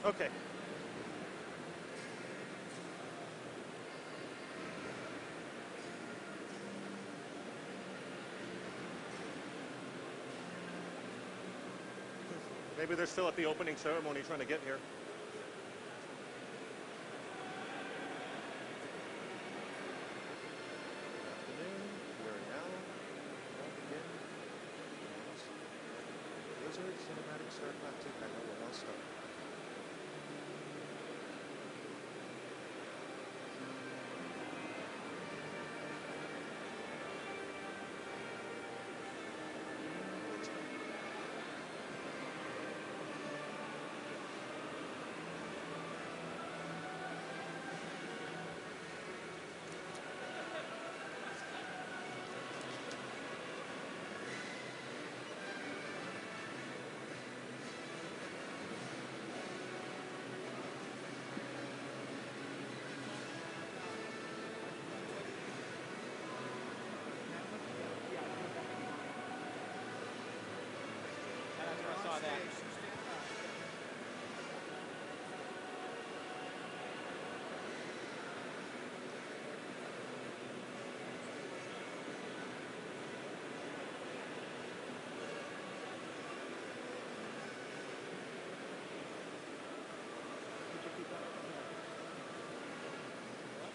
Okay. Maybe they're still at the opening ceremony trying to get here. Good afternoon. We are now about to begin. Blizzard Cinematics StarCraft II panel will now start.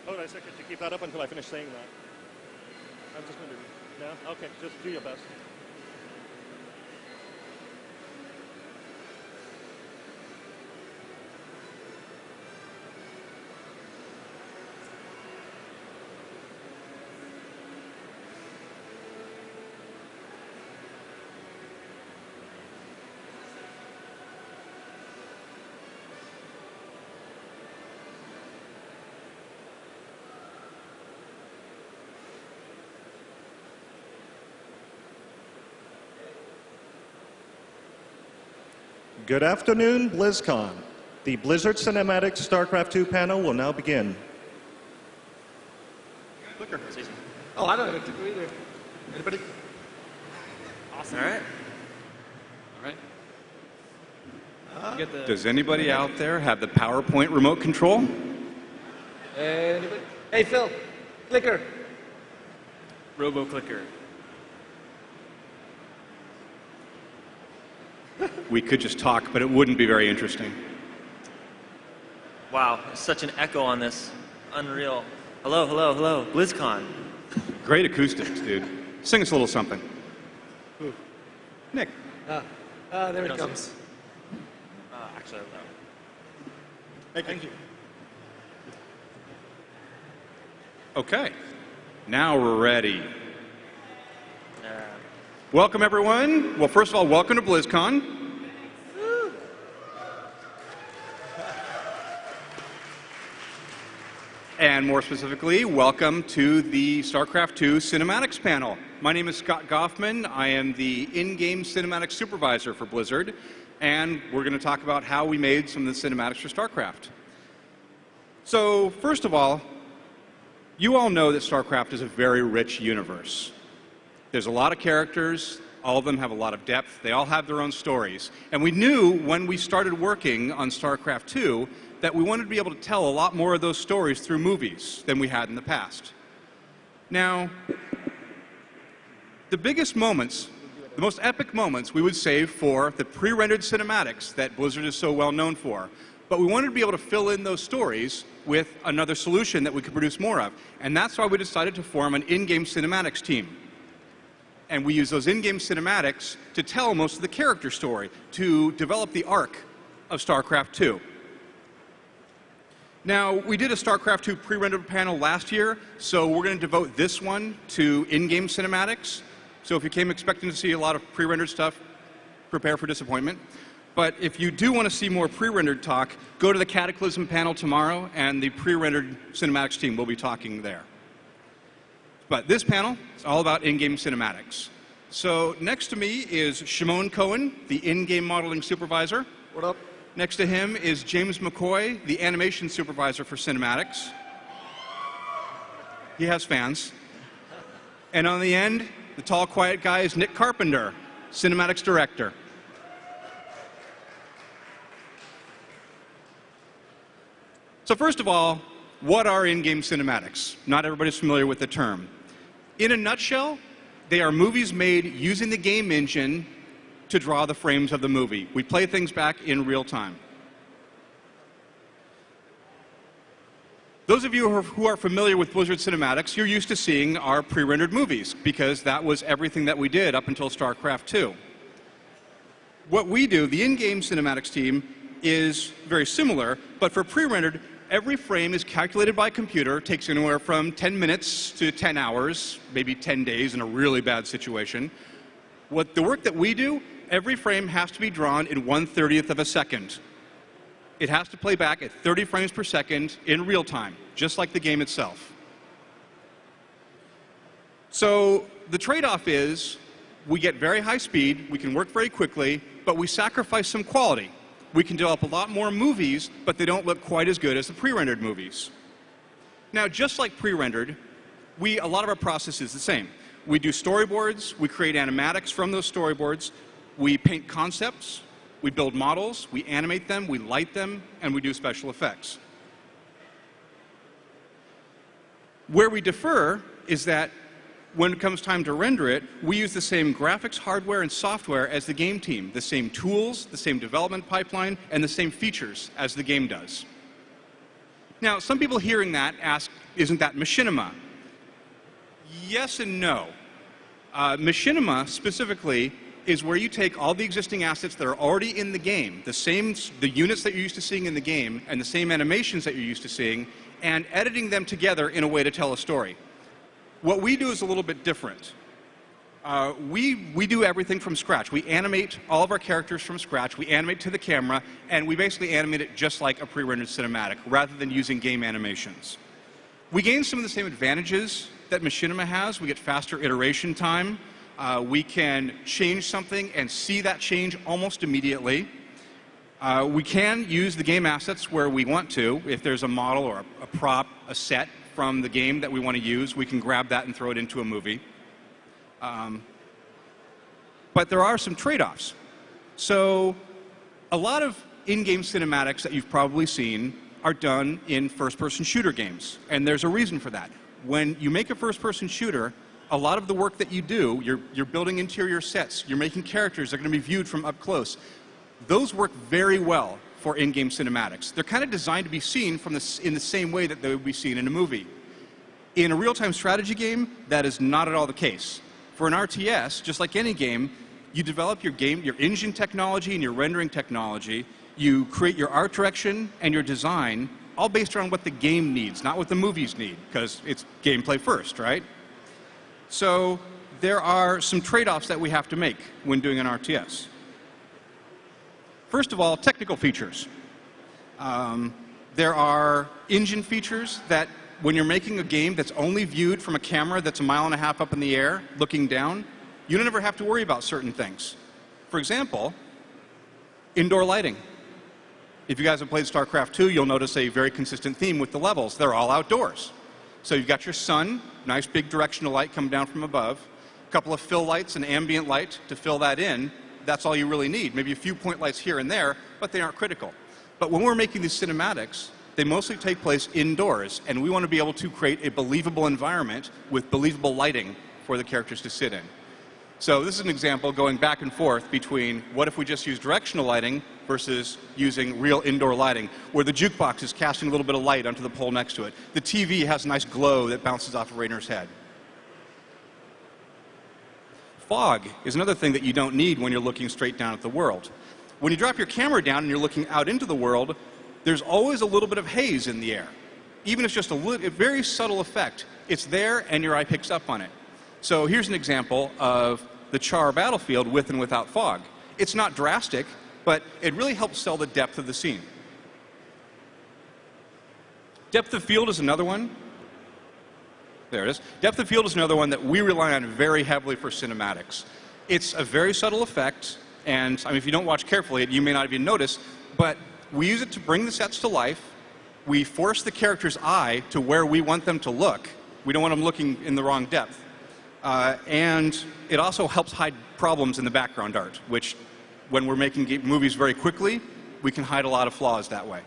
Oh, I said, could you keep that up until I finish saying that? I'm just going to... No? Okay, just do your best. Good afternoon, BlizzCon. The Blizzard Cinematics StarCraft II panel will now begin. Clicker. Oh, I don't have a clicker either. Anybody? Awesome. All right. All right. Does anybody out there have the PowerPoint remote control? Anybody? Hey, Phil. Clicker. Robo clicker. We could just talk, but it wouldn't be very interesting. Wow, such an echo on this. Unreal. Hello, hello, hello. BlizzCon. Great acoustics, dude. Sing us a little something. Who? Nick. There it comes. Actually, no. Thank you. Okay. Now we're ready. Welcome, everyone. Well, first of all, welcome to BlizzCon. And more specifically, welcome to the StarCraft II Cinematics panel. My name is Scott Goffman. I am the in-game cinematics supervisor for Blizzard, and we're going to talk about how we made some of the cinematics for StarCraft. So, first of all, you all know that StarCraft is a very rich universe. There's a lot of characters. All of them have a lot of depth. They all have their own stories. And we knew when we started working on StarCraft II that we wanted to be able to tell a lot more of those stories through movies than we had in the past. Now, the biggest moments, the most epic moments, we would save for the pre-rendered cinematics that Blizzard is so well known for. But we wanted to be able to fill in those stories with another solution that we could produce more of. And that's why we decided to form an in-game cinematics team. And we use those in-game cinematics to tell most of the character story, to develop the arc of StarCraft II. Now, we did a StarCraft II pre-rendered panel last year, so we're going to devote this one to in-game cinematics. So if you came expecting to see a lot of pre-rendered stuff, prepare for disappointment. But if you do want to see more pre-rendered talk, go to the Cataclysm panel tomorrow, and the pre-rendered cinematics team will be talking there. But this panel is all about in-game cinematics. So next to me is Shimon Cohen, the in-game modeling supervisor. What up? Next to him is James McCoy, the animation supervisor for cinematics. He has fans. And on the end, the tall, quiet guy is Nick Carpenter, cinematics director. So first of all, what are in-game cinematics? Not everybody's familiar with the term. In a nutshell, they are movies made using the game engine to draw the frames of the movie. We play things back in real time. Those of you who are familiar with Blizzard Cinematics, you're used to seeing our pre-rendered movies because that was everything that we did up until StarCraft II. What we do, the in-game cinematics team, is very similar, but for pre-rendered, every frame is calculated by computer, takes anywhere from 10 minutes to 10 hours, maybe 10 days in a really bad situation. The work that we do, every frame has to be drawn in 1/30th of a second. It has to play back at 30 frames per second in real time, just like the game itself. So the trade-off is we get very high speed, we can work very quickly, but we sacrifice some quality. We can develop a lot more movies, but they don't look quite as good as the pre-rendered movies. Now, just like pre-rendered, a lot of our process is the same. We do storyboards, we create animatics from those storyboards, we paint concepts, we build models, we animate them, we light them, and we do special effects. Where we differ is that when it comes time to render it, we use the same graphics hardware and software as the game team, the same tools, the same development pipeline, and the same features as the game does. Now, some people hearing that ask, isn't that machinima? Yes and no. Machinima specifically is where you take all the existing assets that are already in the game, the units that you're used to seeing in the game, and the same animations that you're used to seeing, and editing them together in a way to tell a story. What we do is a little bit different. We do everything from scratch. We animate all of our characters from scratch. We animate to the camera, and we basically animate it just like a pre-rendered cinematic, rather than using game animations. We gain some of the same advantages that machinima has. We get faster iteration time. We can change something and see that change almost immediately. We can use the game assets where we want to. If there's a model or a prop, a set from the game that we want to use, we can grab that and throw it into a movie. But there are some trade-offs. So a lot of in-game cinematics that you've probably seen are done in first-person shooter games, and there's a reason for that. When you make a first-person shooter, a lot of the work that you do, you're building interior sets, you're making characters that are going to be viewed from up close. Those work very well for in-game cinematics. They're kind of designed to be seen in the same way that they would be seen in a movie. In a real-time strategy game, that is not at all the case. For an RTS, just like any game, you develop your engine technology and your rendering technology, you create your art direction and your design, all based around what the game needs, not what the movies need, because it's gameplay first, right? So there are some trade-offs that we have to make when doing an RTS. First of all, technical features. There are engine features that when you're making a game that's only viewed from a camera that's 1.5 miles up in the air, looking down, you don't ever have to worry about certain things. For example, indoor lighting. If you guys have played StarCraft II, you'll notice a very consistent theme with the levels. They're all outdoors. So you've got your sun, nice big directional light coming down from above, a couple of fill lights and ambient light to fill that in. That's all you really need. Maybe a few point lights here and there, but they aren't critical. But when we're making these cinematics, they mostly take place indoors, and we want to be able to create a believable environment with believable lighting for the characters to sit in. So this is an example going back and forth between what if we just use directional lighting versus using real indoor lighting, where the jukebox is casting a little bit of light onto the pole next to it. The TV has a nice glow that bounces off of Rainer's head. Fog is another thing that you don't need when you're looking straight down at the world. When you drop your camera down and you're looking out into the world, there's always a little bit of haze in the air. Even if it's just a very subtle effect, it's there and your eye picks up on it. So here's an example of the Char battlefield with and without fog. It's not drastic, but it really helps sell the depth of the scene. Depth of field is another one. There it is. Depth of field is another one that we rely on very heavily for cinematics. It's a very subtle effect, and I mean, if you don't watch carefully, you may not even notice, but we use it to bring the sets to life. We force the character's eye to where we want them to look. We don't want them looking in the wrong depth. And it also helps hide problems in the background art, which when we're making movies very quickly, we can hide a lot of flaws that way.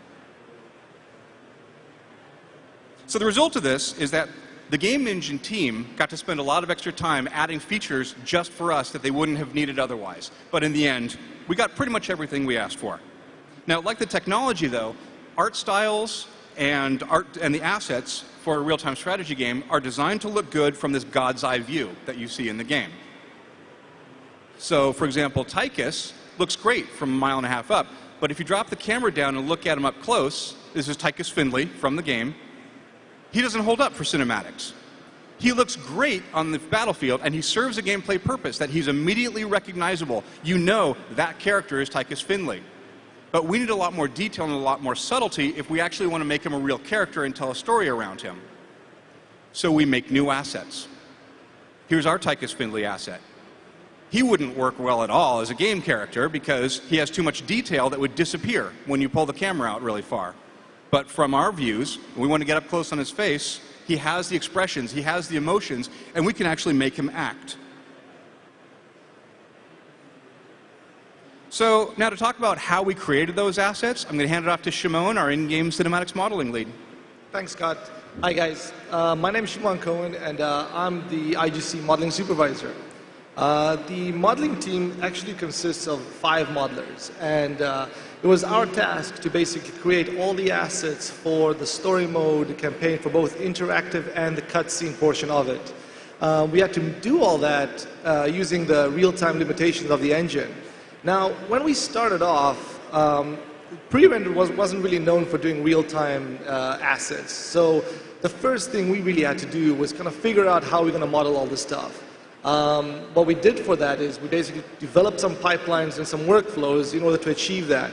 So the result of this is that the game engine team got to spend a lot of extra time adding features just for us that they wouldn't have needed otherwise. But in the end, we got pretty much everything we asked for. Now, like the technology, though, art styles and the assets for a real-time strategy game are designed to look good from this God's eye view that you see in the game. So, for example, Tychus looks great from 1.5 miles up, but if you drop the camera down and look at him up close, this is Tychus Findlay from the game, he doesn't hold up for cinematics. He looks great on the battlefield, and he serves a gameplay purpose that he's immediately recognizable. You know that character is Tychus Findlay. But we need a lot more detail and a lot more subtlety if we actually want to make him a real character and tell a story around him. So we make new assets. Here's our Tychus Findlay asset. He wouldn't work well at all as a game character because he has too much detail that would disappear when you pull the camera out really far. But from our views, we want to get up close on his face, he has the expressions, he has the emotions, and we can actually make him act. So now to talk about how we created those assets, I'm going to hand it off to Shimon, our in-game cinematics modeling lead. Thanks, Scott. Hi, guys. My name is Shimon Cohen, and I'm the IGC modeling supervisor. The modeling team actually consists of 5 modelers, and it was our task to basically create all the assets for the story mode campaign for both interactive and the cutscene portion of it. We had to do all that using the real-time limitations of the engine. Now, when we started off, pre-render wasn't really known for doing real-time assets. So the first thing we really had to do was kind of figure out how we're going to model all this stuff. What we did for that is we basically developed some pipelines and some workflows in order to achieve that.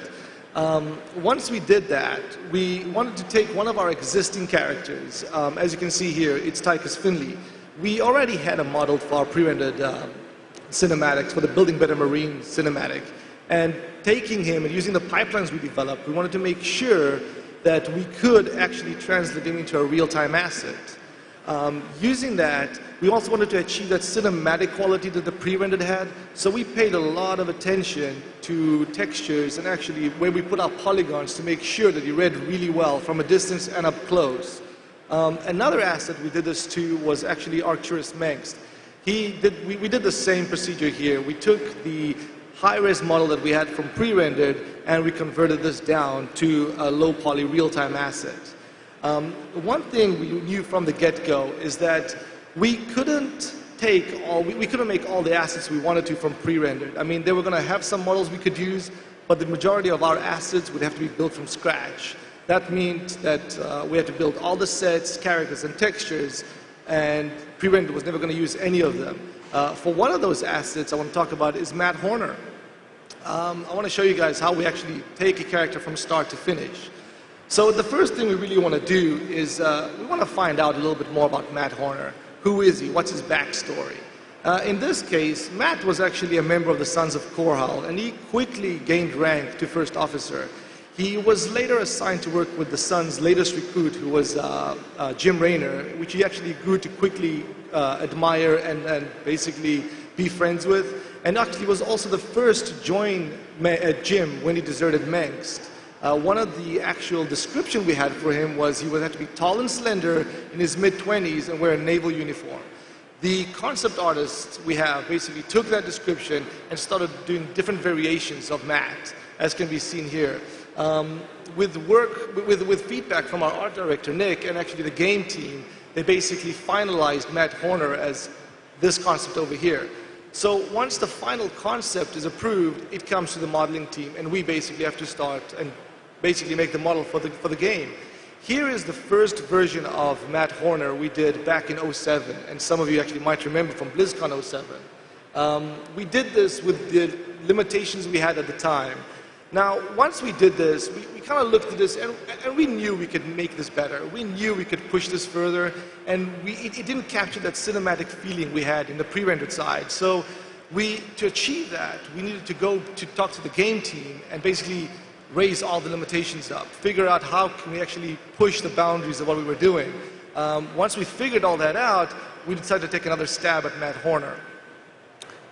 Once we did that, we wanted to take one of our existing characters. As you can see here, it's Tychus Findlay. We already had a model for our pre-rendered cinematics, for the Building Better Marine cinematic. And taking him and using the pipelines we developed, we wanted to make sure that we could actually translate him into a real-time asset. Using that, we also wanted to achieve that cinematic quality that the pre-rendered had, so we paid a lot of attention to textures and actually where we put our polygons to make sure that he read really well from a distance and up close. Another asset we did this to was actually Arcturus Mengsk. We did the same procedure here. We took the high-res model that we had from pre-rendered and we converted this down to a low-poly real-time asset. One thing we knew from the get-go is that we couldn't make all the assets we wanted to from pre-rendered. I mean, they were going to have some models we could use, but the majority of our assets would have to be built from scratch. That means that we had to build all the sets, characters, and textures, and pre-rendered was never going to use any of them. For one of those assets I want to talk about is Matt Horner. I want to show you guys how we actually take a character from start to finish. So the first thing we really want to do is we want to find out a little bit more about Matt Horner. Who is he? What's his backstory? In this case, Matt was actually a member of the Sons of Korhal, and he quickly gained rank to first officer. He was later assigned to work with the Sons' latest recruit, who was Jim Raynor, which he actually grew to quickly admire and basically be friends with. And actually was also the first to join Jim when he deserted Mengsk. One of the actual description we had for him was he would have to be tall and slender in his mid-20s and wear a naval uniform. The concept artists we have basically took that description and started doing different variations of Matt, as can be seen here. With feedback from our art director, Nick, and actually the game team, they basically finalized Matt Horner as this concept over here. So once the final concept is approved, it comes to the modeling team, and we basically have to start and basically make the model for the game. Here is the first version of Matt Horner we did back in '07, and some of you actually might remember from BlizzCon '07. We did this with the limitations we had at the time. Now, once we did this, we kind of looked at this, and we knew we could make this better. We knew we could push this further, and it didn't capture that cinematic feeling we had in the pre-rendered side. So to achieve that, we needed to go to talk to the game team and basically raise all the limitations up, figure out how can we actually push the boundaries of what we were doing. Once we figured all that out, we decided to take another stab at Matt Horner.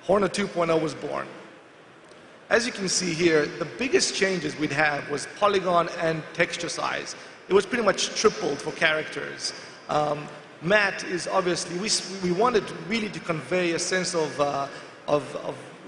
Horner 2.0 was born. As you can see here, the biggest changes we'd have was polygon and texture size. it was pretty much tripled for characters. Matt is obviously, we wanted really to convey a sense of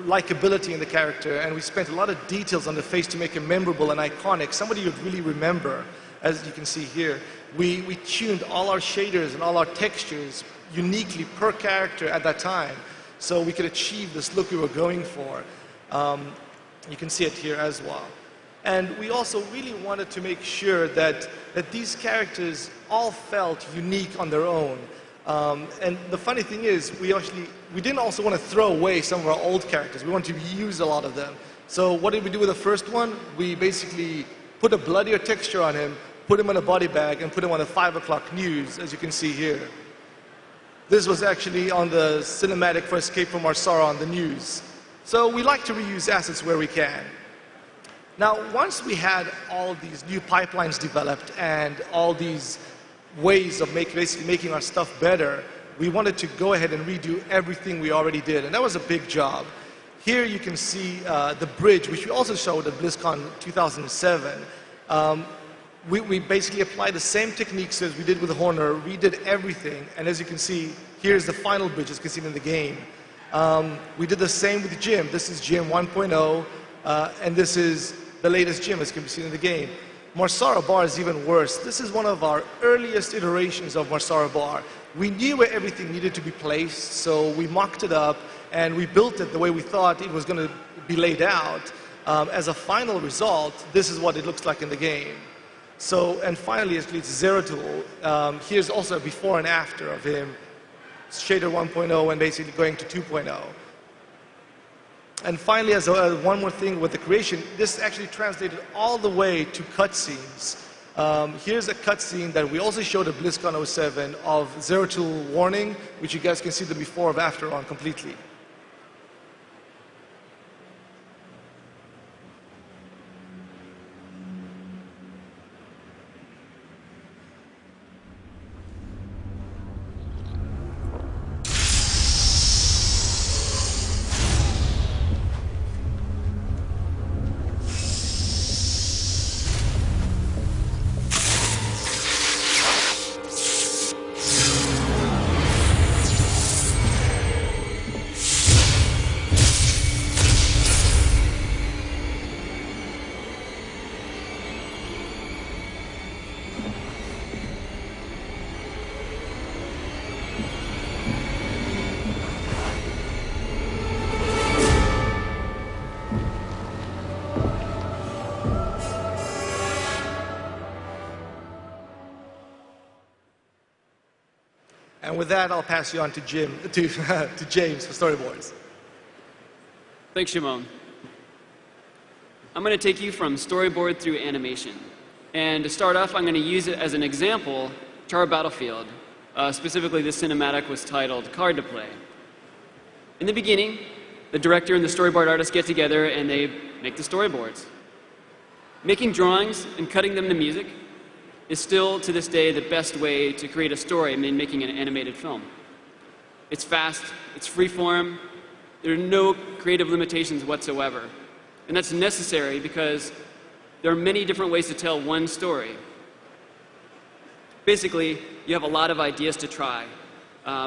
likability in the character, and we spent a lot of details on the face to make him memorable and iconic, somebody you'd really remember, as you can see here. We tuned all our shaders and all our textures uniquely per character at that time, so we could achieve this look we were going for. You can see it here as well. And we also really wanted to make sure that these characters all felt unique on their own. And the funny thing is, we didn't also want to throw away some of our old characters. We wanted to use a lot of them. So what did we do with the first one? We basically put a bloodier texture on him, put him in a body bag, and put him on the 5 o'clock news, as you can see here. This was actually on the cinematic for Escape from Marsara on the news. So we like to reuse assets where we can. Now, once we had all these new pipelines developed and all these ways of basically making our stuff better, we wanted to go ahead and redo everything we already did, and that was a big job. Here you can see the bridge, which we also showed at BlizzCon 2007. We basically applied the same techniques as we did with the Horner, redid everything, and as you can see, here's the final bridge, as you can see in the game. We did the same with Jim. This is Jim 1.0, and this is the latest Jim, as can be seen in the game. Marsara Bar is even worse. This is one of our earliest iterations of Marsara Bar. We knew where everything needed to be placed, so we mocked it up, and we built it the way we thought it was going to be laid out. As a final result, this is what it looks like in the game. So, and finally, it's Zeratul. Here's also a before and after of him, shader 1.0 and basically going to 2.0. And finally, as one more thing with the creation, this actually translated all the way to cutscenes. Here's a cutscene that we also showed at BlizzCon 07 of Zeratul Warning, which you guys can see the before and after on completely. And with that, I'll pass you on to James for storyboards. Thanks, Shimon. I'm going to take you from storyboard through animation. And to start off, I'm going to use it as an example to our battlefield. Specifically, this cinematic was titled Card to Play. In the beginning, the director and the storyboard artist get together and they make the storyboards. Making drawings and cutting them to music is still, to this day, the best way to create a story in making an animated film. It's fast, it's freeform, there are no creative limitations whatsoever. And that's necessary because there are many different ways to tell one story. Basically, you have a lot of ideas to try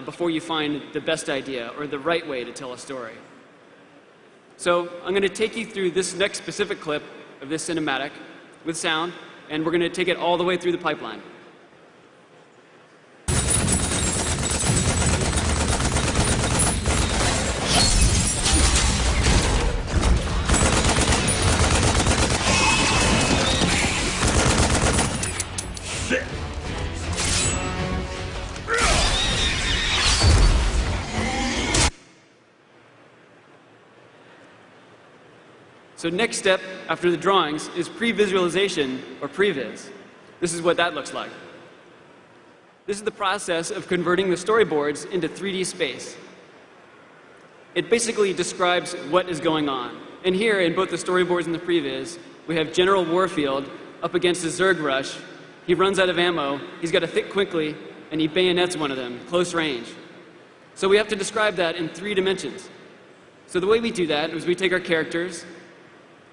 before you find the best idea or the right way to tell a story. So I'm going to take you through this next specific clip of this cinematic with sound, and we're going to take it all the way through the pipeline. So next step after the drawings is pre-visualization, or previs. This is what that looks like. This is the process of converting the storyboards into 3D space. It basically describes what is going on. And here, in both the storyboards and the previs, we have General Warfield up against a Zerg rush. He runs out of ammo, he's got to think quickly, and he bayonets one of them, close range. So we have to describe that in 3 dimensions. So the way we do that is we take our characters,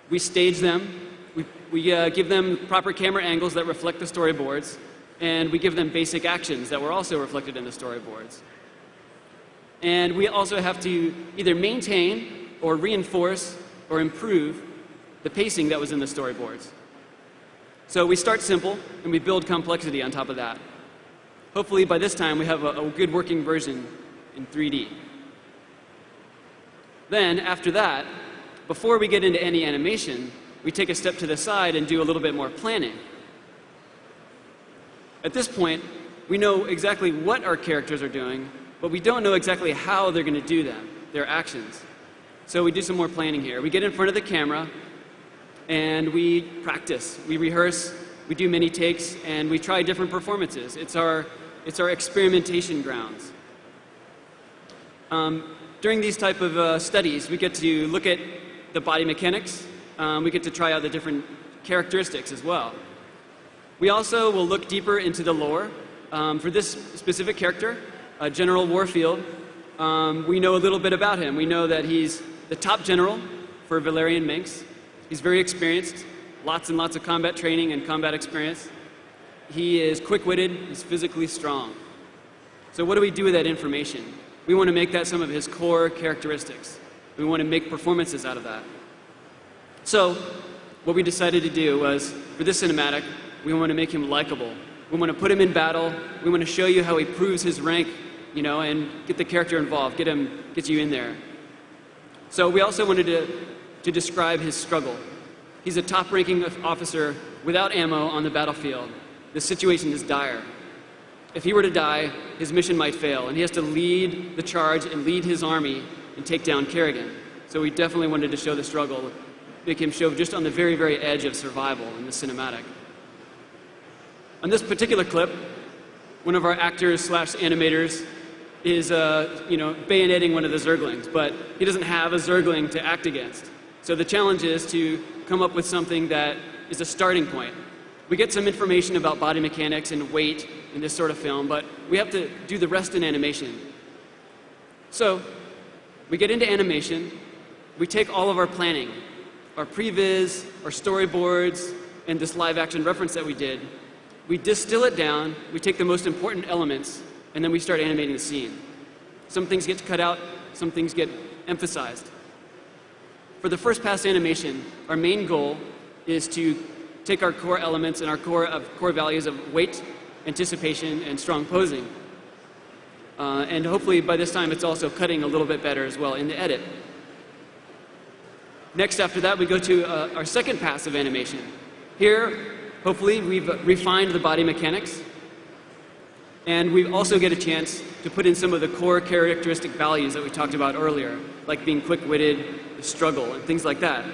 we stage them, We give them proper camera angles that reflect the storyboards, and we give them basic actions that were also reflected in the storyboards. And we also have to either maintain or reinforce or improve the pacing that was in the storyboards. So we start simple, and we build complexity on top of that. Hopefully, by this time, we have a good working version in 3D. Then, after that, before we get into any animation, we take a step to the side and do a little bit more planning. At this point, we know exactly what our characters are doing, but we don't know exactly how they're going to do them, their actions. So we do some more planning here. We get in front of the camera, and we practice. We rehearse, we do many takes, and we try different performances. It's our experimentation grounds. During these type of studies, we get to look at the body mechanics. We get to try out the different characteristics as well. We also will look deeper into the lore. For this specific character, General Warfield, we know a little bit about him. We know that he's the top general for Valerian Minx. He's very experienced, lots and lots of combat training and combat experience. He is quick-witted, he's physically strong. So what do we do with that information? We want to make that some of his core characteristics. We want to make performances out of that. So what we decided to do was, for this cinematic, we want to make him likable. We want to put him in battle. We want to show you how he proves his rank, you know, and get the character involved, get you in there. So we also wanted to describe his struggle. He's a top-ranking officer without ammo on the battlefield. The situation is dire. If he were to die, his mission might fail, and he has to lead the charge and lead his army and take down Kerrigan. So we definitely wanted to show the struggle, make him show just on the very, very edge of survival in the cinematic. On this particular clip, one of our actors / animators is bayoneting one of the Zerglings, but he doesn't have a Zergling to act against. So the challenge is to come up with something that is a starting point. We get some information about body mechanics and weight in this sort of film, but we have to do the rest in animation. So we get into animation, we take all of our planning, our previs, our storyboards, and this live action reference that we did, we distill it down, we take the most important elements, and then we start animating the scene. Some things get cut out, some things get emphasized. For the first pass animation, our main goal is to take our core elements and our core values of weight, anticipation, and strong posing. And hopefully by this time it's also cutting a little bit better as well in the edit. Next after that we go to our second pass of animation. Here, hopefully we've refined the body mechanics, and we also get a chance to put in some of the core characteristic values that we talked about earlier, like being quick-witted, the struggle, and things like that.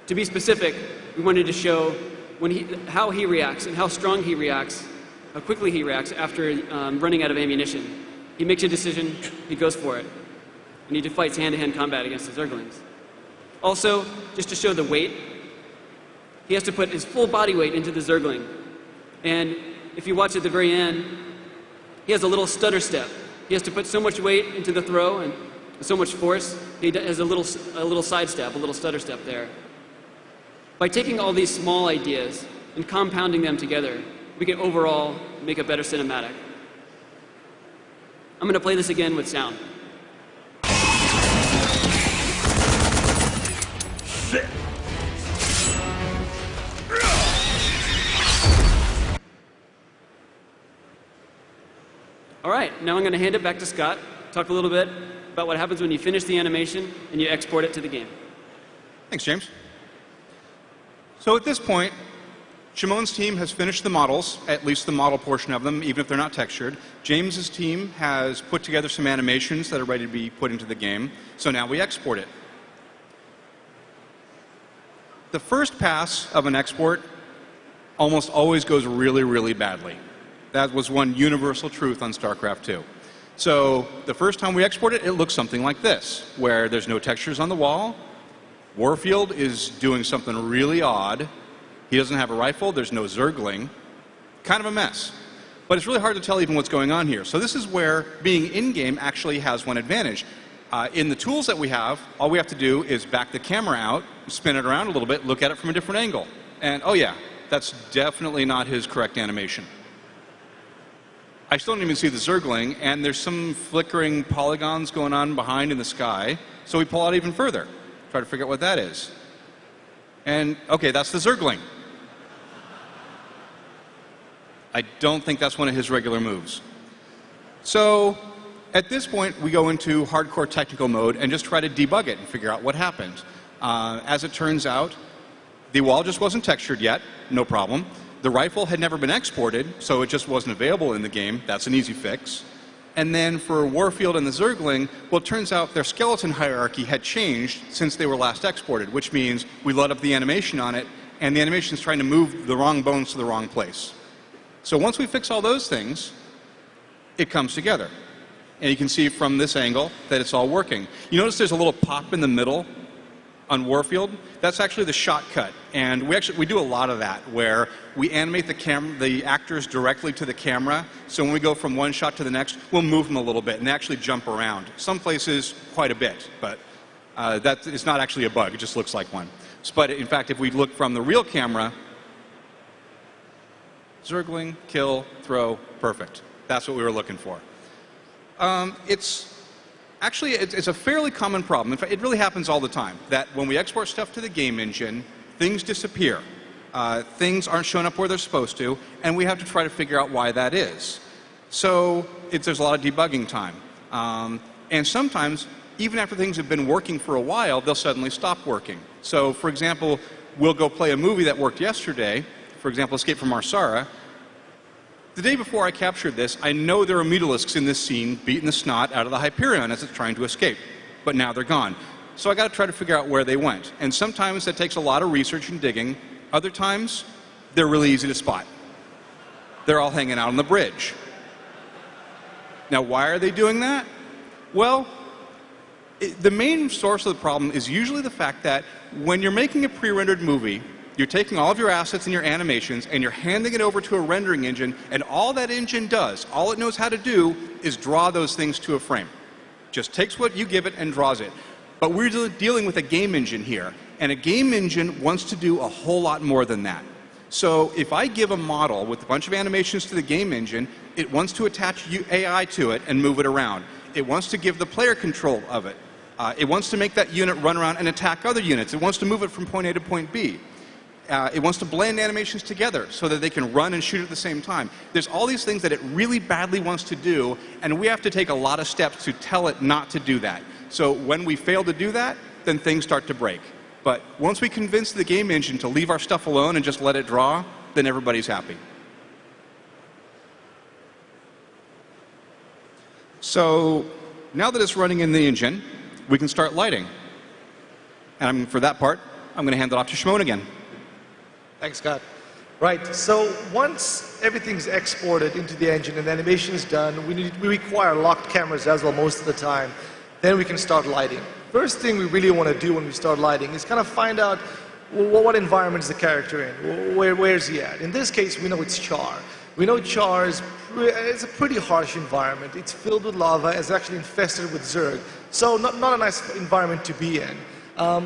To be specific, we wanted to show how he reacts and how strong he reacts, how quickly he reacts after running out of ammunition. He makes a decision, he goes for it, and he fights hand-to-hand combat against the Zerglings. Also, just to show the weight, he has to put his full body weight into the Zergling. And if you watch at the very end, he has a little stutter step. He has to put so much weight into the throw and so much force, he has a little side step, a little stutter step there. By taking all these small ideas and compounding them together, we can overall make a better cinematic. I'm going to play this again with sound. All right, now I'm going to hand it back to Scott, talk a little bit about what happens when you finish the animation and you export it to the game. Thanks, James. So at this point, Shimon's team has finished the models, at least the model portion of them, even if they're not textured. James's team has put together some animations that are ready to be put into the game. So now we export it. The first pass of an export almost always goes really, really badly. That was one universal truth on StarCraft II. So the first time we export it, it looks something like this, where there's no textures on the wall. Warfield is doing something really odd. He doesn't have a rifle. There's no Zergling. Kind of a mess. But it's really hard to tell even what's going on here. So this is where being in-game actually has one advantage. In the tools that we have, all we have to do is back the camera out, spin it around a little bit, look at it from a different angle. And oh yeah, that's definitely not his correct animation. I still don't even see the Zergling, and there's some flickering polygons going on behind in the sky. So we pull out even further, try to figure out what that is. And okay, that's the Zergling. I don't think that's one of his regular moves. So at this point, we go into hardcore technical mode and just try to debug it and figure out what happened. As it turns out, the wall just wasn't textured yet, no problem. The rifle had never been exported, so it just wasn't available in the game. That's an easy fix. And then for Warfield and the Zergling, well, it turns out their skeleton hierarchy had changed since they were last exported, which means we load up the animation on it, and the animation is trying to move the wrong bones to the wrong place. So once we fix all those things, it comes together. And you can see from this angle that it's all working. You notice there's a little pop in the middle on Warfield. That's actually the shot cut. And we do a lot of that, where we animate the actors directly to the camera. So when we go from one shot to the next, we'll move them a little bit and they actually jump around. Some places quite a bit, but it's not actually a bug. It just looks like one. But in fact, if we look from the real camera, Zergling, kill, throw, perfect. That's what we were looking for. It's a fairly common problem. In fact, it really happens all the time, that when we export stuff to the game engine, things disappear. Things aren't showing up where they're supposed to, and we have to try to figure out why that is. So there's a lot of debugging time. And sometimes, even after things have been working for a while, they'll suddenly stop working. So, for example, we'll go play a movie that worked yesterday, for example, Escape from Marsara. The day before I captured this, I know there are mutalisks in this scene beating the snot out of the Hyperion as it's trying to escape. But now they're gone. So I got to try to figure out where they went. And sometimes that takes a lot of research and digging. Other times, they're really easy to spot. They're all hanging out on the bridge. Now, why are they doing that? Well, the main source of the problem is usually the fact that when you're making a pre-rendered movie, you're taking all of your assets and your animations and you're handing it over to a rendering engine, and all that engine does, all it knows how to do, is draw those things to a frame. Just takes what you give it and draws it. But we're dealing with a game engine here, and a game engine wants to do a whole lot more than that. So if I give a model with a bunch of animations to the game engine, it wants to attach AI to it and move it around. It wants to give the player control of it. It wants to make that unit run around and attack other units. It wants to move it from point A to point B. It wants to blend animations together so that they can run and shoot at the same time. There's all these things that it really badly wants to do, and we have to take a lot of steps to tell it not to do that. So when we fail to do that, then things start to break. But once we convince the game engine to leave our stuff alone and just let it draw, then everybody's happy. So now that it's running in the engine, we can start lighting. And for that part, I'm going to hand it off to Shimon again. Thanks, Scott. Right, so once everything's exported into the engine and the animation is done, we require locked cameras as well most of the time. Then we can start lighting. First thing we really want to do when we start lighting is kind of find out what environment is the character in, where is he at. In this case, we know it's Char. We know Char is it's a pretty harsh environment. It's filled with lava, it's actually infested with Zerg. So not a nice environment to be in.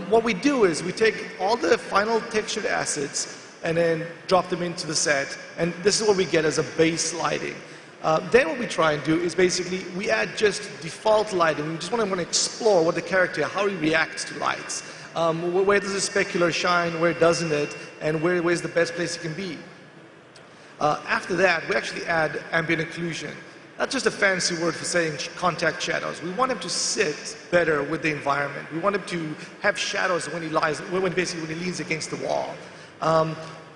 What we do is we take all the final textured assets and then drop them into the set, and this is what we get as a base lighting. Then what we try and do is basically we add just default lighting. We just want to explore what the character, how he reacts to lights. Where does the specular shine, where doesn't it, and where's the best place it can be. After that, we actually add ambient occlusion. That's just a fancy word for saying contact shadows. We want him to sit better with the environment. We want him to have shadows when he leans against the wall.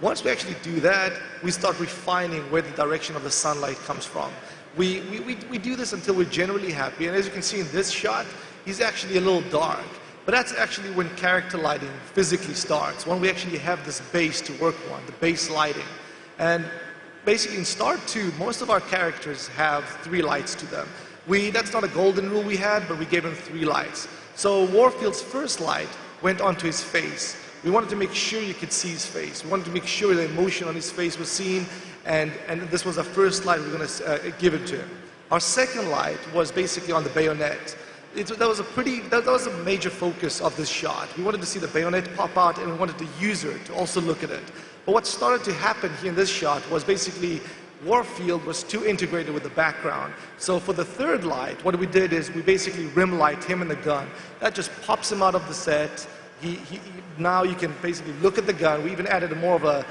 Once we actually do that, we start refining where the direction of the sunlight comes from. We do this until we're generally happy, and as you can see in this shot, he's actually a little dark. But that's actually when character lighting physically starts, when we actually have this base to work on, the base lighting. And basically in Star 2, most of our characters have 3 lights to them. That's not a golden rule we had, but we gave him 3 lights. So Warfield's first light went onto his face. We wanted to make sure you could see his face. We wanted to make sure the emotion on his face was seen, and this was our first light we were going to give it to him. Our second light was basically on the bayonet. that was a major focus of this shot. We wanted to see the bayonet pop out, and we wanted the user to also look at it. But what started to happen here in this shot was basically Warfield was too integrated with the background. So for the third light, what we did is we basically rim light him and the gun. That just pops him out of the set. Now you can basically look at the gun. We even added more of a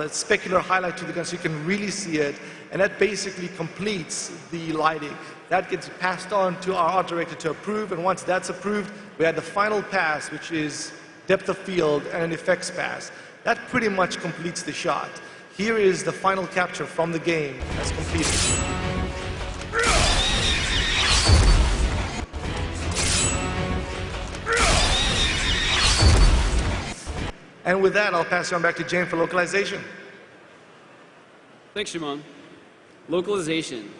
specular highlight to the gun so you can really see it. And that basically completes the lighting. That gets passed on to our art director to approve. And once that's approved, we add the final pass, which is depth of field and an effects pass. That pretty much completes the shot. Here is the final capture from the game as completed. And with that, I'll pass you on back to Jane for localization. Thanks, Shimon. Localization.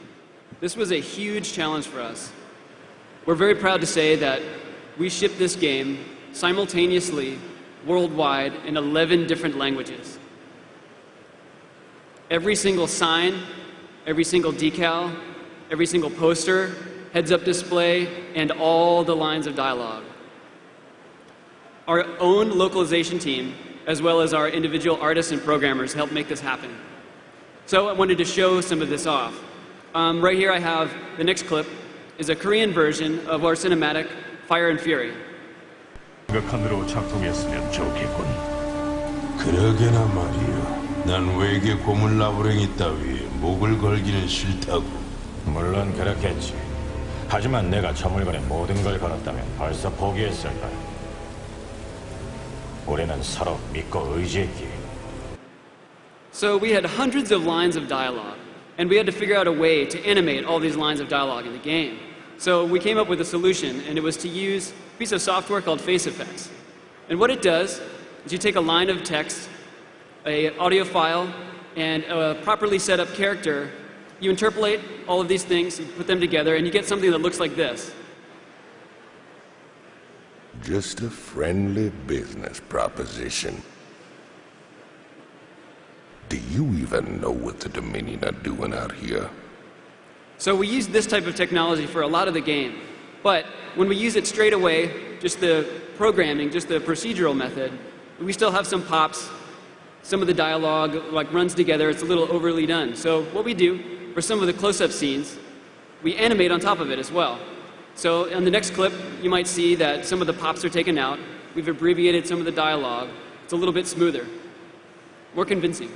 This was a huge challenge for us. We're very proud to say that we shipped this game simultaneously worldwide in 11 different languages. Every single sign, every single decal, every single poster, heads-up display, and all the lines of dialogue. Our own localization team, as well as our individual artists and programmers, helped make this happen. So I wanted to show some of this off. Right here I have the next clip is a Korean version of our cinematic Fire and Fury. 생각한대로 작동했으면 좋겠군. 그러게나 말이야. 난 외계 고물 나부랭이 따위에 목을 걸기는 싫다고. 물론 그렇겠지. 하지만 내가 저 물건에 모든 걸 걸었다면 벌써 포기했을 거야. 우리는 서로 믿고 의지했기에. So we had hundreds of lines of dialogue, and we had to figure out a way to animate all these lines of dialogue in the game. So we came up with a solution, and it was to use a piece of software called Face Effects. And what it does is you take a line of text, an audio file, and a properly set up character. You interpolate all of these things, you put them together, and you get something that looks like this. Just a friendly business proposition. Do you even know what the Dominion are doing out here? So we use this type of technology for a lot of the game. But when we use it straight away, just the programming, just the procedural method, we still have some pops. Some of the dialogue runs together. It's a little overly done. So what we do for some of the close-up scenes, we animate on top of it as well. So in the next clip, you might see that some of the pops are taken out. We've abbreviated some of the dialogue. It's a little bit smoother, more convincing.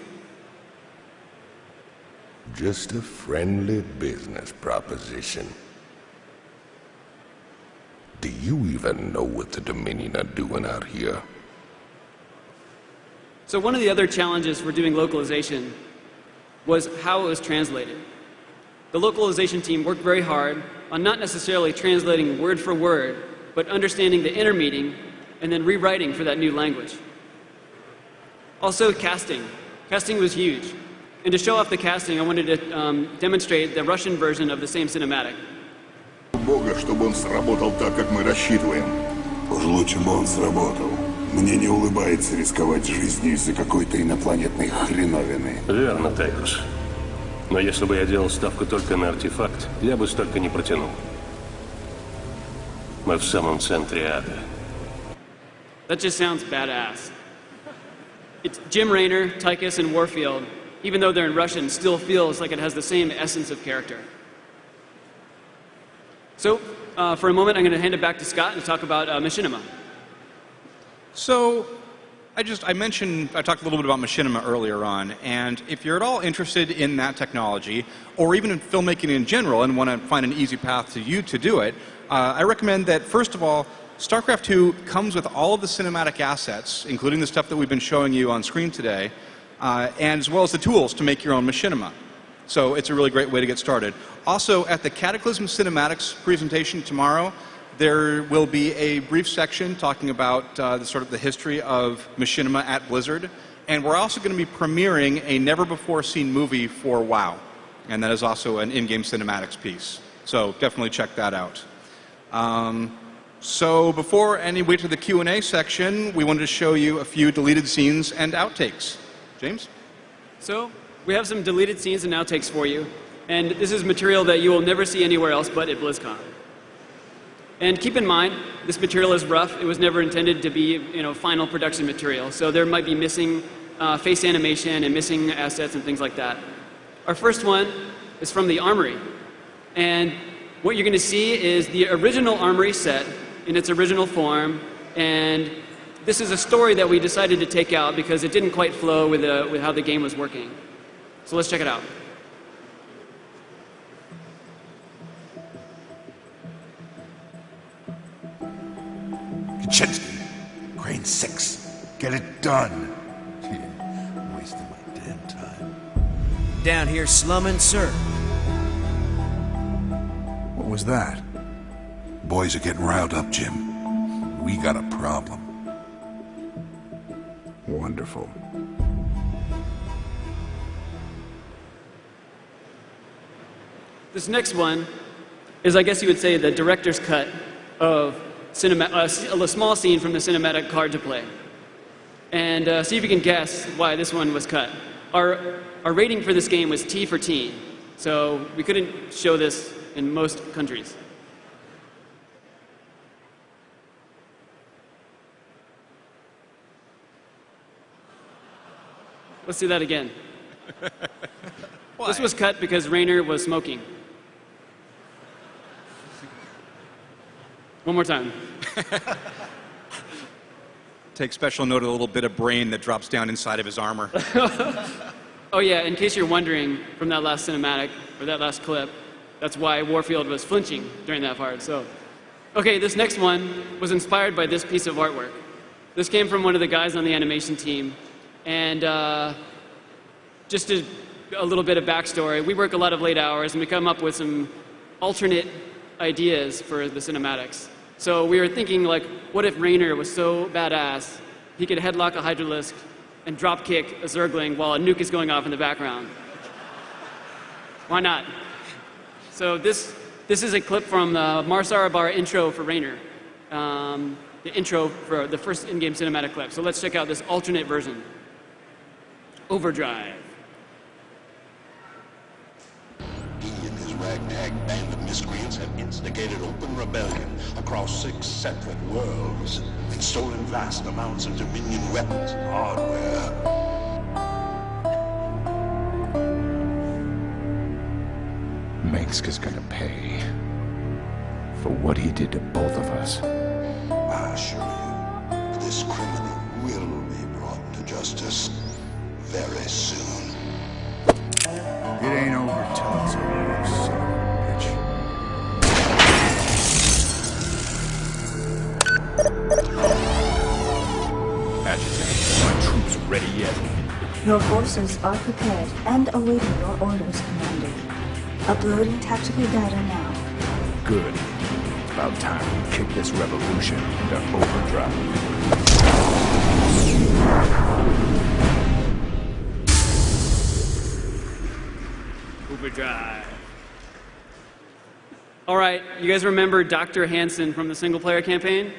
Just a friendly business proposition. Do you even know what the Dominion are doing out here? So one of the other challenges for doing localization was how it was translated. The localization team worked very hard on not necessarily translating word for word, but understanding the inner meaning and then rewriting for that new language. Also, casting. Casting was huge. And to show off the casting, I wanted to demonstrate the Russian version of the same cinematic. Бога, чтобы он сработал так, как мы рассчитываем. Уж лучше бы он сработал. Мне не улыбается рисковать жизнью из-за какой-то инопланетной хреновины. Верно, Тайкус. Но если бы я делал ставку только на артефакт, я бы столько не протянул. Мы в самом центре ада. That just sounds badass. It's Jim Raynor, Tychus, and Warfield, even though they're in Russian, still feels like it has the same essence of character. So, for a moment, I'm going to hand it back to Scott to talk about machinima. So, I talked a little bit about machinima earlier on, and if you're at all interested in that technology, or even in filmmaking in general, and want to find an easy path to do it, I recommend that, first of all, StarCraft II comes with all of the cinematic assets, including the stuff that we've been showing you on screen today, and as well as the tools to make your own machinima. So it's a really great way to get started. Also, at the Cataclysm Cinematics presentation tomorrow, there will be a brief section talking about the history of machinima at Blizzard. And we're also going to be premiering a never-before-seen movie for WoW. And that is also an in-game cinematics piece. So definitely check that out. So before we wait to the Q&A section, we wanted to show you a few deleted scenes and outtakes. James? So we have some deleted scenes and outtakes for you. And this is material that you will never see anywhere else but at BlizzCon. And keep in mind, this material is rough. It was never intended to be, final production material. So there might be missing face animation and missing assets and things like that. Our first one is from the Armory. And what you're going to see is the original Armory set in its original form. And this is a story that we decided to take out because it didn't quite flow with how the game was working. So let's check it out. Kaczynski, Crane 6. Get it done. Wasting my damn time. Down here slumming, sir. What was that? Boys are getting riled up, Jim. We got a problem. Wonderful. This next one is, I guess you would say, the director's cut of a small scene from the cinematic card to play. And see if you can guess why this one was cut. Our rating for this game was T for teen, so we couldn't show this in most countries. Let's do that again. This was cut because Rainer was smoking. One more time. Take special note of the little bit of brain that drops down inside of his armor. Oh yeah, in case you're wondering from that last cinematic, or that last clip, that's why Warfield was flinching during that part. So, okay, this next one was inspired by this piece of artwork. This came from one of the guys on the animation team. And just a little bit of backstory, we work a lot of late hours and we come up with some alternate ideas for the cinematics. So we were thinking, like, what if Rainer was so badass he could headlock a Hydralisk and dropkick a Zergling while a nuke is going off in the background? Why not? So this is a clip from the Mars Arabar intro for Rainer. The intro for the first in-game cinematic clip. So let's check out this alternate version. Overdrive. He and his ragtag band of miscreants have instigated open rebellion across 6 separate worlds and stolen vast amounts of Dominion weapons and hardware. Mengsk is gonna pay for what he did to both of us. I assure you, this criminal will be brought to justice very soon. It ain't over till it's over, you son of a bitch. Adjutant, my troops ready yet? Your forces are prepared and awaiting your orders, Commander. Uploading tactical data now. Good. About time we kick this revolution into overdrive. Overdrive. All right, you guys remember Dr. Hansen from the single-player campaign?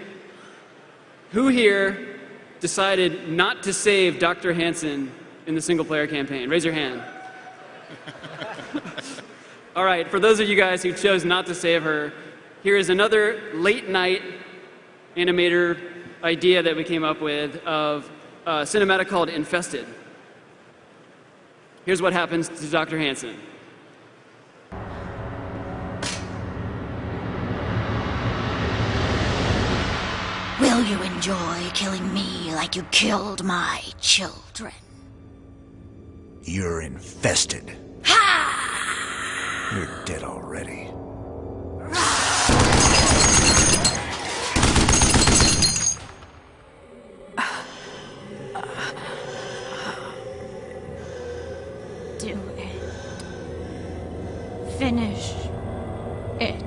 Who here decided not to save Dr. Hansen in the single-player campaign? Raise your hand. All right, for those of you guys who chose not to save her, here is another late-night animator idea that we came up with of a cinematic called Infested. Here's what happens to Dr. Hansen. Will you enjoy killing me like you killed my children? You're infested. You're dead already. Do it. Finish it.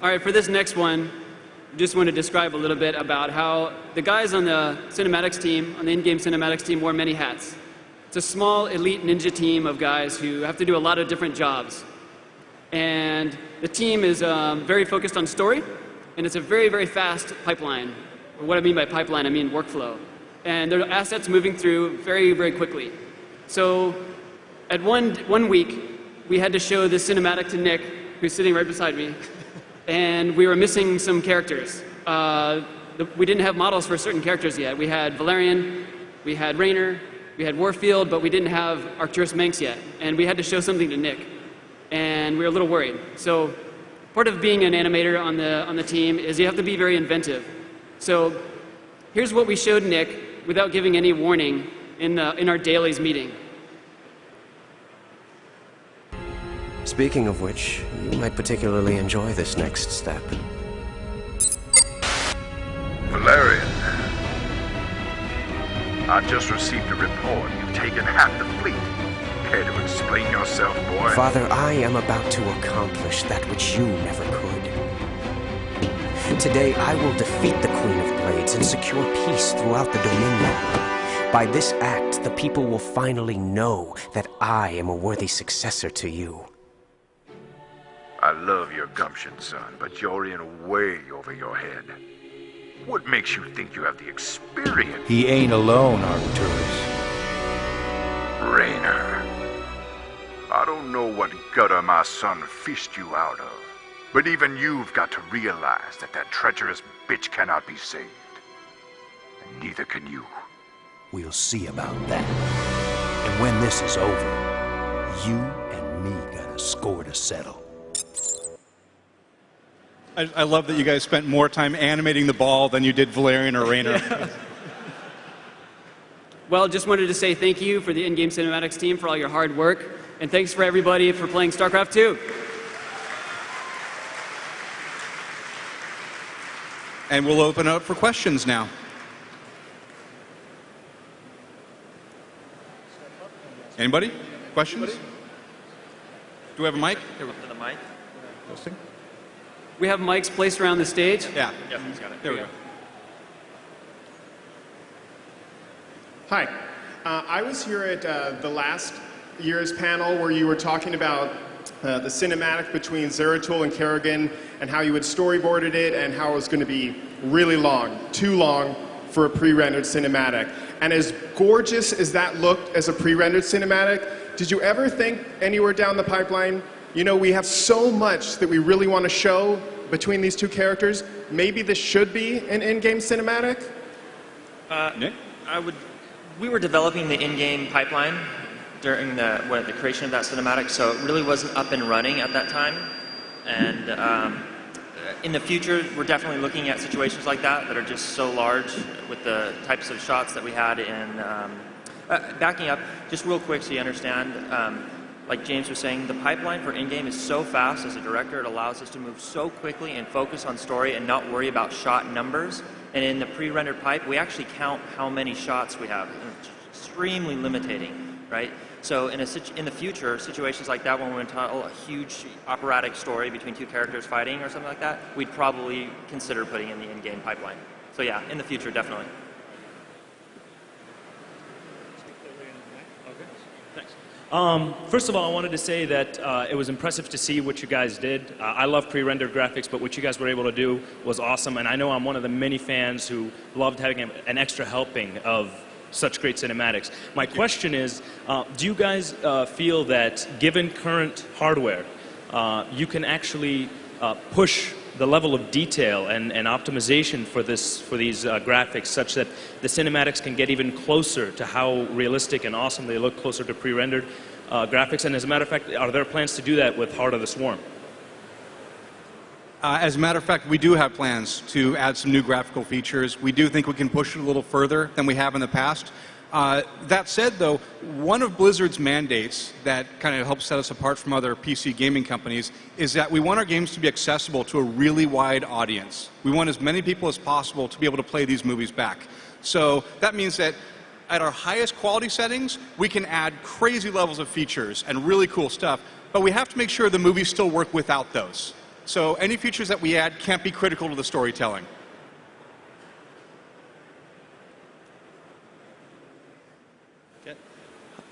All right, for this next one, I just want to describe a little bit about how the guys on the cinematics team, on the in-game cinematics team, wore many hats. It's a small elite ninja team of guys who have to do a lot of different jobs. And the team is very focused on story, and it's a very, very fast pipeline. What I mean by pipeline, I mean workflow. And there are assets moving through very, very quickly. So at one week, we had to show this cinematic to Nick, who's sitting right beside me. And we were missing some characters. We didn't have models for certain characters yet. We had Valerian, we had Raynor, we had Warfield, but we didn't have Arcturus Manx yet. And we had to show something to Nick. And we were a little worried. So part of being an animator on the team is you have to be very inventive. So here's what we showed Nick without giving any warning in our dailies meeting. Speaking of which, you might particularly enjoy this next step. Valerian, I just received a report. You've taken half the fleet. Care to explain yourself, boy? Father, I am about to accomplish that which you never could. Today, I will defeat the Queen of Blades and secure peace throughout the Dominion. By this act, the people will finally know that I am a worthy successor to you. I love your gumption, son, but you're in way over your head. What makes you think you have the experience? He ain't alone, Arcturus. Raynor, I don't know what gutter my son fished you out of, but even you've got to realize that that treacherous bitch cannot be saved. And neither can you. We'll see about that. And when this is over, you and me got a score to settle. I love that you guys spent more time animating the ball than you did Valerian or Raynor. Well, just wanted to say thank you for the in-game cinematics team for all your hard work, and thanks for everybody for playing StarCraft II. And we'll open up for questions now. Anybody? Questions? Do we have a mic? Here, to the mic. We have mics placed around the stage. Yeah. Yep, he's got it. There we go. Hi. I was here at the last year's panel where you were talking about the cinematic between Zeratul and Kerrigan and how you had storyboarded it and how it was going to be really long, too long for a pre-rendered cinematic. And as gorgeous as that looked as a pre-rendered cinematic, did you ever think anywhere down the pipeline, you know, we have so much that we really want to show between these two characters. Maybe this should be an in-game cinematic? Nick? We were developing the in-game pipeline during the creation of that cinematic, so it really wasn't up and running at that time. And in the future, we're definitely looking at situations like that are just so large with the types of shots that we had in... backing up, just real quick so you understand, like James was saying, the pipeline for in-game is so fast as a director. It allows us to move so quickly and focus on story and not worry about shot numbers. And in the pre-rendered pipe, we actually count how many shots we have. And it's extremely limiting, right? So in the future, situations like that, when we're going to tell a huge operatic story between two characters fighting or something like that, we'd probably consider putting in the in-game pipeline. So yeah, in the future, definitely. First of all, I wanted to say that it was impressive to see what you guys did. I love pre-rendered graphics, but what you guys were able to do was awesome. And I know I'm one of the many fans who loved having an extra helping of such great cinematics. My question is, do you guys feel that given current hardware, you can actually push the level of detail and optimization for these graphics such that the cinematics can get even closer to how realistic and awesome they look, closer to pre-rendered graphics? And as a matter of fact, are there plans to do that with Heart of the Swarm? As a matter of fact, we do have plans to add some new graphical features. We do think we can push it a little further than we have in the past. That said, though, one of Blizzard's mandates that kind of helps set us apart from other PC gaming companies is that we want our games to be accessible to a really wide audience. We want as many people as possible to be able to play these movies back. So that means that at our highest quality settings, we can add crazy levels of features and really cool stuff, but we have to make sure the movies still work without those. So any features that we add can't be critical to the storytelling.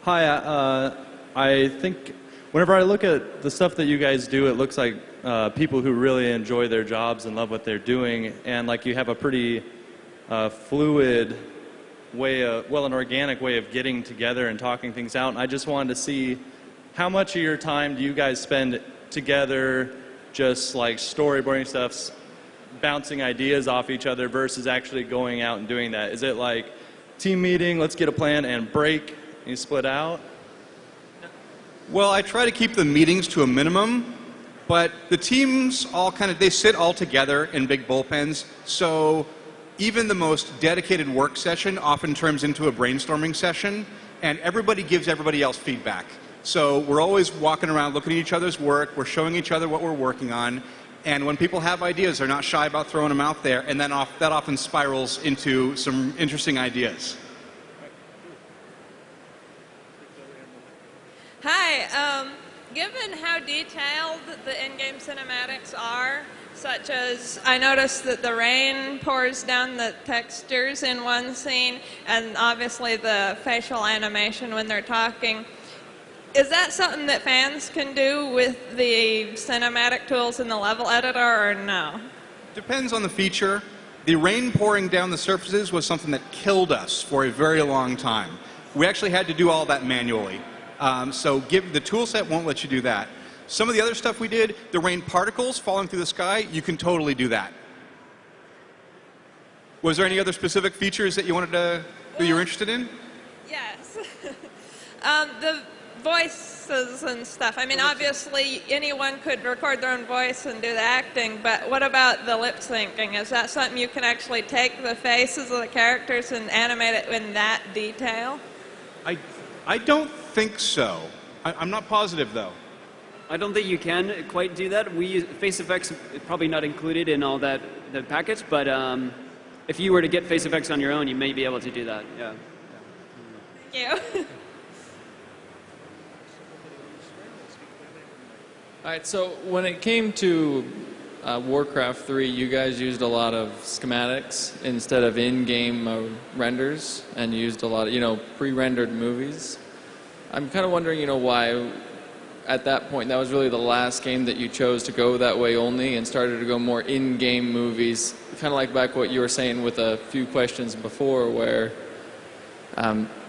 Hi, I think whenever I look at the stuff that you guys do, it looks like people who really enjoy their jobs and love what they're doing, and like you have a pretty fluid way of, well, an organic way of getting together and talking things out. And I just wanted to see how much of your time do you guys spend together just like storyboarding stuff, bouncing ideas off each other versus actually going out and doing that? Is it like team meeting, let's get a plan and break, and you split out? Well, I try to keep the meetings to a minimum, but the teams all they sit all together in big bullpens, so even the most dedicated work session often turns into a brainstorming session, and everybody gives everybody else feedback. So we're always walking around looking at each other's work, we're showing each other what we're working on, and when people have ideas, they're not shy about throwing them out there, and then that often spirals into some interesting ideas. Hi, given how detailed the in-game cinematics are, such as I noticed that the rain pours down the textures in one scene, and obviously the facial animation when they're talking, is that something that fans can do with the cinematic tools in the level editor, or no? Depends on the feature. The rain pouring down the surfaces was something that killed us for a very long time. We actually had to do all that manually. So the tool set won't let you do that. Some of the other stuff we did, the rain particles falling through the sky, you can totally do that. Was there any other specific features that you wanted that you were interested in? Yes. The voices and stuff. I mean, obviously anyone could record their own voice and do the acting, but what about the lip syncing? Is that something you can actually take the faces of the characters and animate it in that detail? I don't think so. I'm not positive, though. I don't think you can quite do that. We use face effects, probably not included in all that the package, but if you were to get face effects on your own, you may be able to do that. Yeah. Thank you. All right, so when it came to Warcraft 3, you guys used a lot of schematics instead of in-game renders, and used a lot of, pre-rendered movies. I'm kind of wondering, why at that point, that was really the last game that you chose to go that way only and started to go more in-game movies, kind of like back what you were saying with a few questions before, where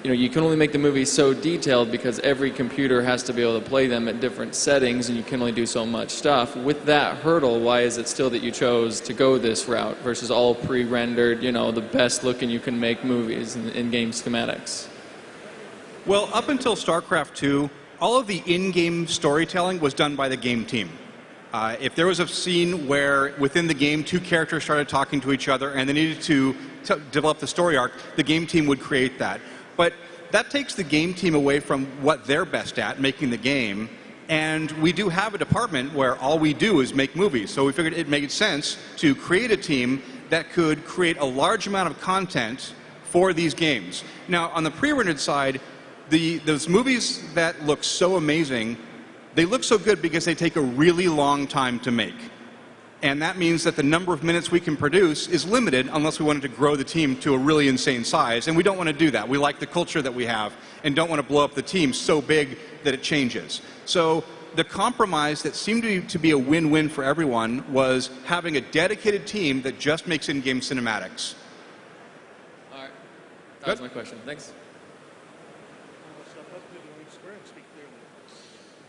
you can only make the movies so detailed because every computer has to be able to play them at different settings, and you can only do so much stuff. With that hurdle, why is it still that you chose to go this route versus all pre-rendered, the best looking you can make movies and in-game schematics? Well, up until StarCraft II, all of the in-game storytelling was done by the game team. If there was a scene where within the game two characters started talking to each other and they needed to develop the story arc, the game team would create that. But that takes the game team away from what they're best at, making the game. And we do have a department where all we do is make movies. So we figured it made sense to create a team that could create a large amount of content for these games. Now, on the pre-rendered side, those movies that look so amazing, they look so good because they take a really long time to make. And that means that the number of minutes we can produce is limited unless we wanted to grow the team to a really insane size. And we don't want to do that. We like the culture that we have and don't want to blow up the team so big that it changes. So the compromise that seemed to be a win-win for everyone was having a dedicated team that just makes in-game cinematics. All right. That was my question. Thanks.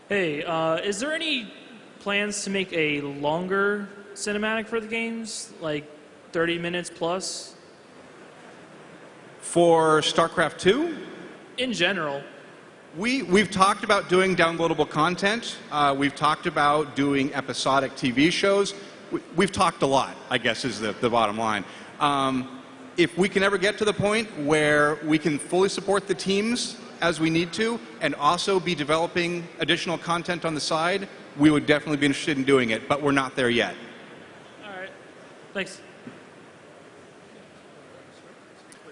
Hey, is there any plans to make a longer cinematic for the games, like 30 minutes plus? For StarCraft II? In general. We've talked about doing downloadable content. We've talked about doing episodic TV shows. We've talked a lot, I guess, is the bottom line. If we can ever get to the point where we can fully support the teams as we need to, and also be developing additional content on the side, we would definitely be interested in doing it, but we're not there yet. All right. Thanks.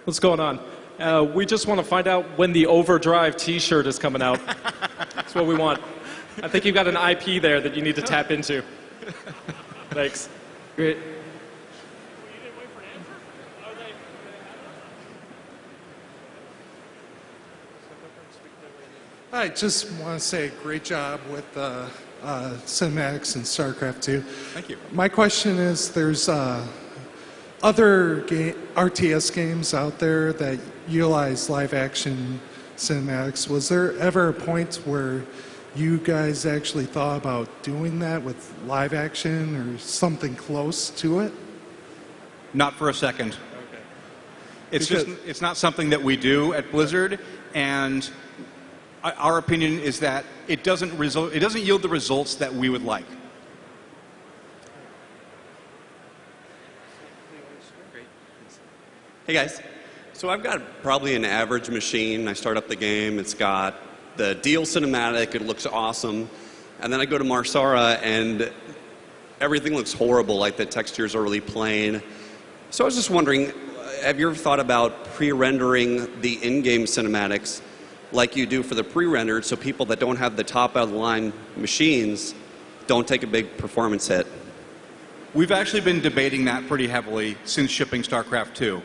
What's going on? We just want to find out when the Overdrive t-shirt is coming out. That's what we want. I think you've got an IP there that you need to tap into. Thanks. Great. I just want to say great job with Cinematics and StarCraft II. Thank you. My question is, there's other RTS games out there that utilize live-action cinematics. Was there ever a point where you guys actually thought about doing that with live action or something close to it? Not for a second. It's not something that we do at Blizzard, and our opinion is that it doesn't yield the results that we would like. Hey guys, so I've got probably an average machine. I start up the game, it's got the deal cinematic, it looks awesome, and then I go to Marsara and everything looks horrible, like the textures are really plain. So I was just wondering, have you ever thought about pre-rendering the in-game cinematics like you do for the pre-rendered, so people that don't have the top-of-the-line machines don't take a big performance hit? We've actually been debating that pretty heavily since shipping StarCraft II.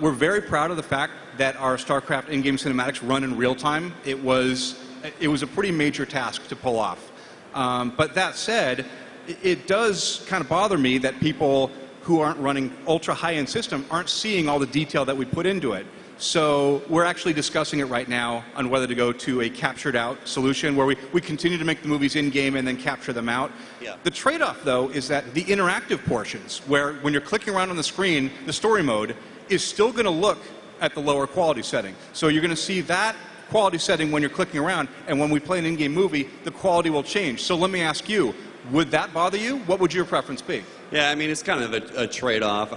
We're very proud of the fact that our StarCraft in-game cinematics run in real time. It was a pretty major task to pull off. But that said, it does kind of bother me that people who aren't running ultra high-end system aren't seeing all the detail that we put into it. So we're actually discussing it right now on whether to go to a captured out solution where we continue to make the movies in-game and then capture them out. Yeah. The trade-off, though, is that the interactive portions, where when you're clicking around on the screen, the story mode is still going to look at the lower quality setting. So you're going to see that quality setting when you're clicking around, and when we play an in-game movie, the quality will change. So let me ask you, would that bother you? What would your preference be? Yeah, I mean, it's kind of a trade-off.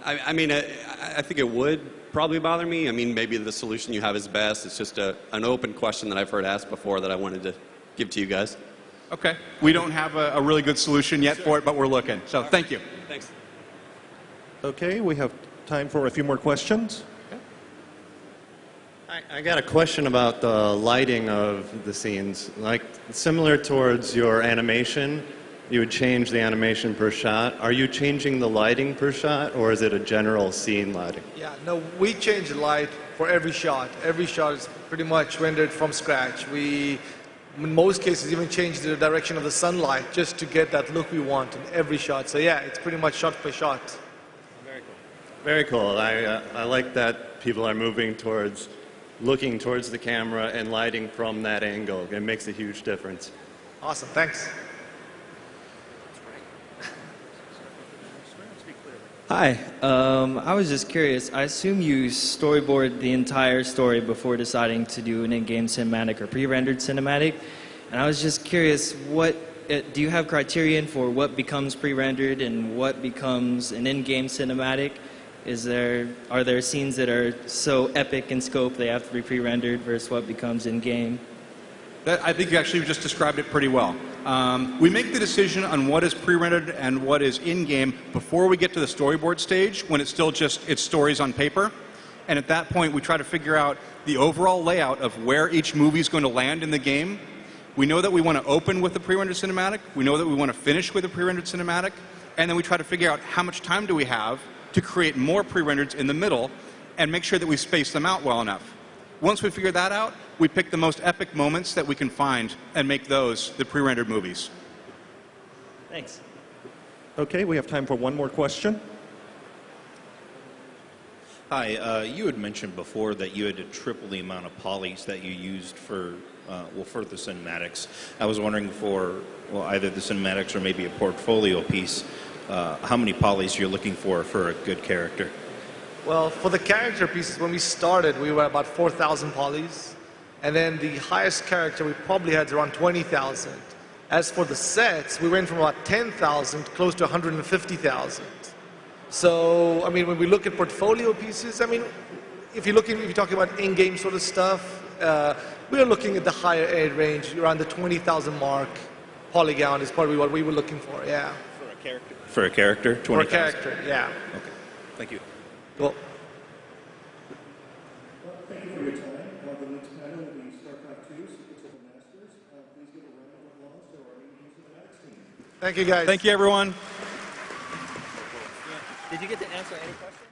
I mean, I think it would probably bother me. I mean, maybe the solution you have is best. It's just an open question that I've heard asked before that I wanted to give to you guys. Okay. We don't have a really good solution yet for it, but we're looking. So thank you. Thanks. Okay, we have time for a few more questions. I got a question about the lighting of the scenes. Like, similar towards your animation, you would change the animation per shot. Are you changing the lighting per shot, or is it a general scene lighting? Yeah, no, we change the light for every shot. Every shot is pretty much rendered from scratch. We, in most cases, even change the direction of the sunlight just to get that look we want in every shot. So yeah, it's pretty much shot per shot. Very cool. I like that people are moving towards looking towards the camera and lighting from that angle. It makes a huge difference. Awesome, thanks. Hi, I was just curious. I assume you storyboard the entire story before deciding to do an in-game cinematic or pre-rendered cinematic, and I was just curious, do you have criterion for what becomes pre-rendered and what becomes an in-game cinematic? Are there scenes that are so epic in scope they have to be pre-rendered versus what becomes in-game? I think you actually just described it pretty well. We make the decision on what is pre-rendered and what is in-game before we get to the storyboard stage, when it's still just it's stories on paper. And at that point, we try to figure out the overall layout of where each movie is going to land in the game. We know that we want to open with a pre-rendered cinematic. We know that we want to finish with a pre-rendered cinematic. And then we try to figure out how much time do we have to create more pre-rendereds in the middle and make sure that we space them out well enough. Once we figure that out, we pick the most epic moments that we can find and make those the pre-rendered movies. Thanks. Okay, we have time for one more question. Hi, you had mentioned before that you had to triple the amount of polys that you used for the cinematics. I was wondering for, either the cinematics or maybe a portfolio piece, how many polys you're looking for a good character. Well, for the character pieces, when we started, we were about 4,000 polys. And then the highest character we probably had around 20,000. As for the sets, we went from about 10,000 close to 150,000. So, I mean, when we look at portfolio pieces, I mean, if you're talking about in-game sort of stuff, we are looking at the higher end range, around the 20,000 mark. Polygon is probably what we were looking for, yeah. For a character? For a character? 20,000? For a character, yeah. Okay. Thank you. Cool. Thank you for your time. The next panel will be StarCraft II, Secrets of the Masters. Please give a round of applause to our in-game cinematics team. Thank you, guys. Thank you, everyone. Did you get to answer any questions?